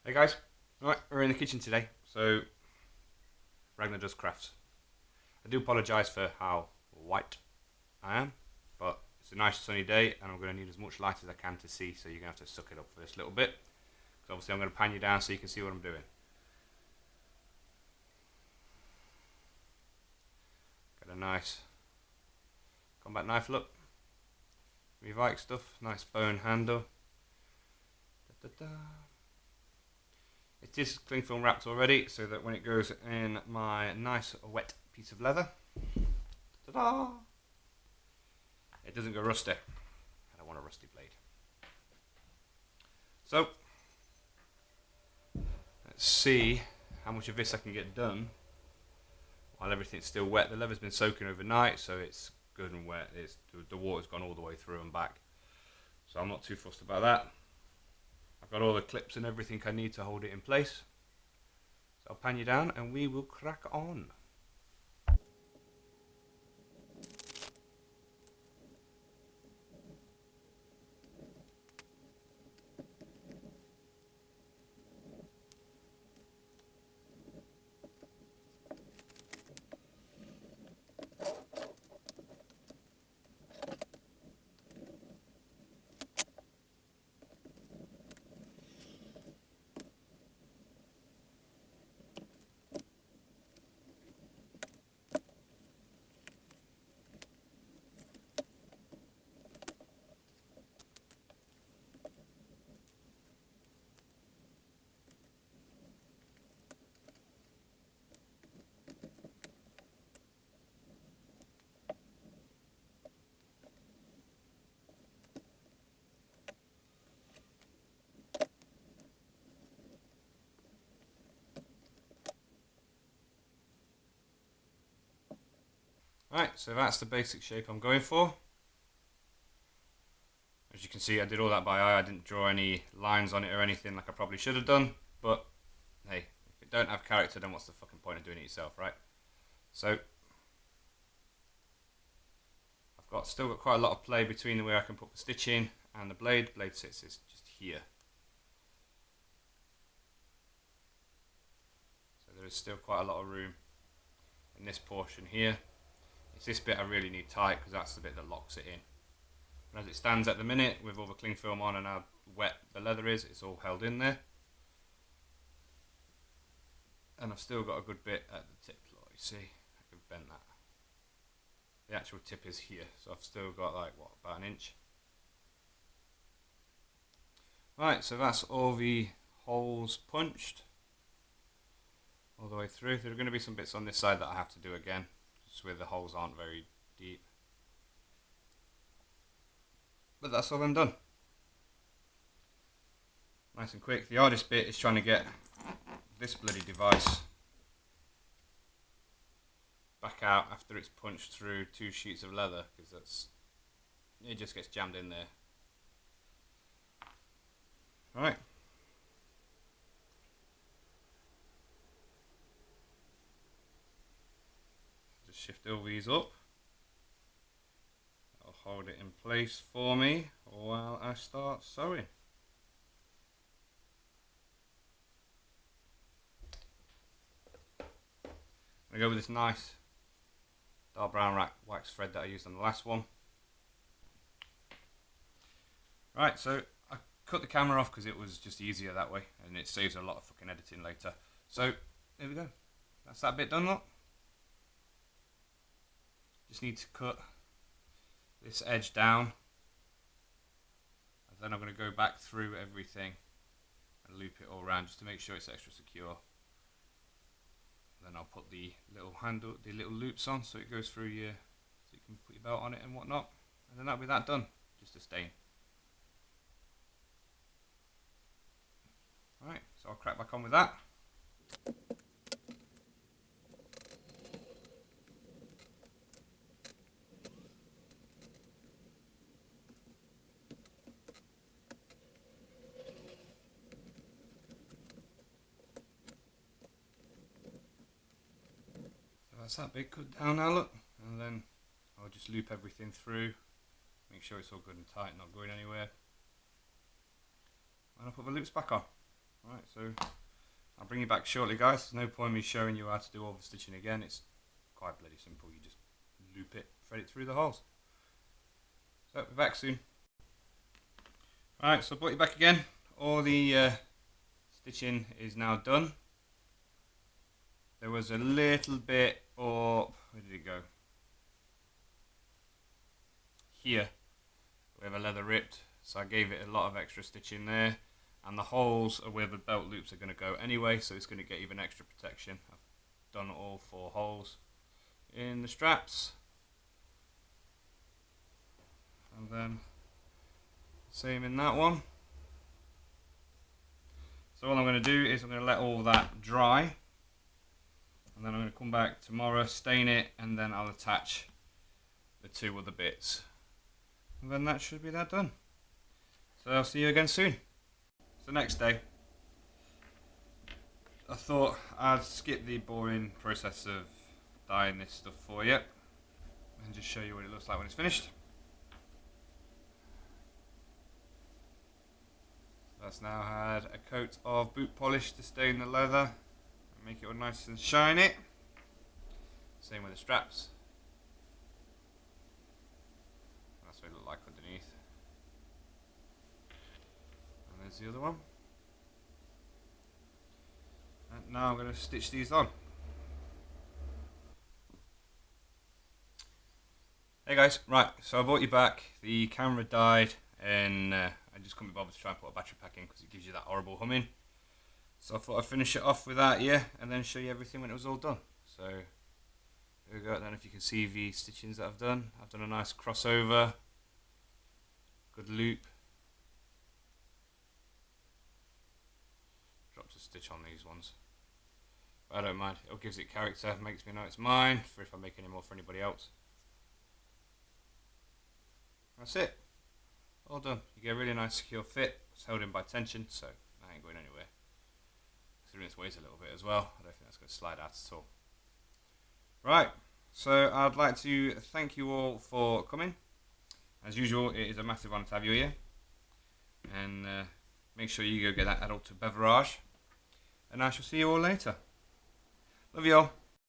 Hey guys, right, we're in the kitchen today. So Ragnar does crafts. I do apologise for how white I am, but it's a nice sunny day and I'm going to need as much light as I can to see, so you're going to have to suck it up for this little bit. Because obviously I'm going to pan you down so you can see what I'm doing. Got a nice combat knife look. Viking stuff, nice bone handle. Da, da, da. It is cling film wrapped already, so that when it goes in my nice wet piece of leather, ta-da, it doesn't go rusty. I don't want a rusty blade. So, let's see how much of this I can get done while everything's still wet. The leather's been soaking overnight, so it's good and wet. The water's gone all the way through and back, so I'm not too fussed about that. I've got all the clips and everything I need to hold it in place. So I'll pan you down and we will crack on. Right, so that's the basic shape I'm going for. As you can see, I did all that by eye. I didn't draw any lines on it or anything like I probably should have done. But hey, if it don't have character, then what's the fucking point of doing it yourself, right? So still got quite a lot of play between the way I can put the stitch in and the blade. Blade sits is just here. So there is still quite a lot of room in this portion here. It's this bit I really need tight because that's the bit that locks it in. And as it stands at the minute, with all the cling film on and how wet the leather is, it's all held in there. And I've still got a good bit at the tip, like you see, I can bend that. The actual tip is here, so I've still got like, what, about an inch. Right, so that's all the holes punched all the way through. There are going to be some bits on this side that I have to do again, just where the holes aren't very deep. But that's all I'm done. Nice and quick. The hardest bit is trying to get this bloody device back out after it's punched through 2 sheets of leather, because it just gets jammed in there. Right. Just shift all these up. I'll hold it in place for me while I start sewing. I'm going to go with this nice dark brown wax thread that I used on the last one. Right, so I cut the camera off because it was just easier that way and it saves a lot of fucking editing later. So, there we go. That's that bit done, look. Just need to cut this edge down. And then I'm going to go back through everything and loop it all around just to make sure it's extra secure. Then I'll put the little handle, the little loops on so it goes through here, so you can put your belt on it and whatnot. And then that'll be that done, just a stain. Alright, so I'll crack back on with that. That's that bit cut down now, look, and then I'll just loop everything through, make sure it's all good and tight, not going anywhere, and I'll put the loops back on. Right, so I'll bring you back shortly, guys. There's no point in me showing you how to do all the stitching again. It's quite bloody simple. You just loop it, thread it through the holes. So we're back soon. Right, so I brought you back again. All the stitching is now done. There was a little bit of, where did it go? Here, where the leather ripped. So I gave it a lot of extra stitching there. And the holes are where the belt loops are going to go anyway, so it's going to get even extra protection. I've done all 4 holes in the straps. And then same in that one. So all I'm going to do is I'm going to let all that dry. And then I'm going to come back tomorrow, stain it, and then I'll attach the 2 other bits. And then that should be that done. So I'll see you again soon. So next day, I thought I'd skip the boring process of dyeing this stuff for you and just show you what it looks like when it's finished. That's now had a coat of boot polish to stain the leather and make it all nice and shiny. Same with the straps. That's what it looked like underneath. And there's the other one. And now I'm going to stitch these on. Hey guys, right, so I brought you back. The camera died and I just couldn't be bothered to try and put a battery pack in because it gives you that horrible humming. So I thought I'd finish it off with that, yeah, and then show you everything when it was all done. So here we go. Then if you can see the stitchings that I've done a nice crossover, good loop. Dropped a stitch on these ones, but I don't mind. It gives it character, makes me know it's mine for if I make any more for anybody else. That's it. All done. You get a really nice secure fit. It's held in by tension, so I ain't going anywhere. Considering it weighs a little bit as well, I don't think that's going to slide out at all. Right, so I'd like to thank you all for coming. As usual, it is a massive honour to have you here. And make sure you go get that adult beverage. And I shall see you all later. Love you all.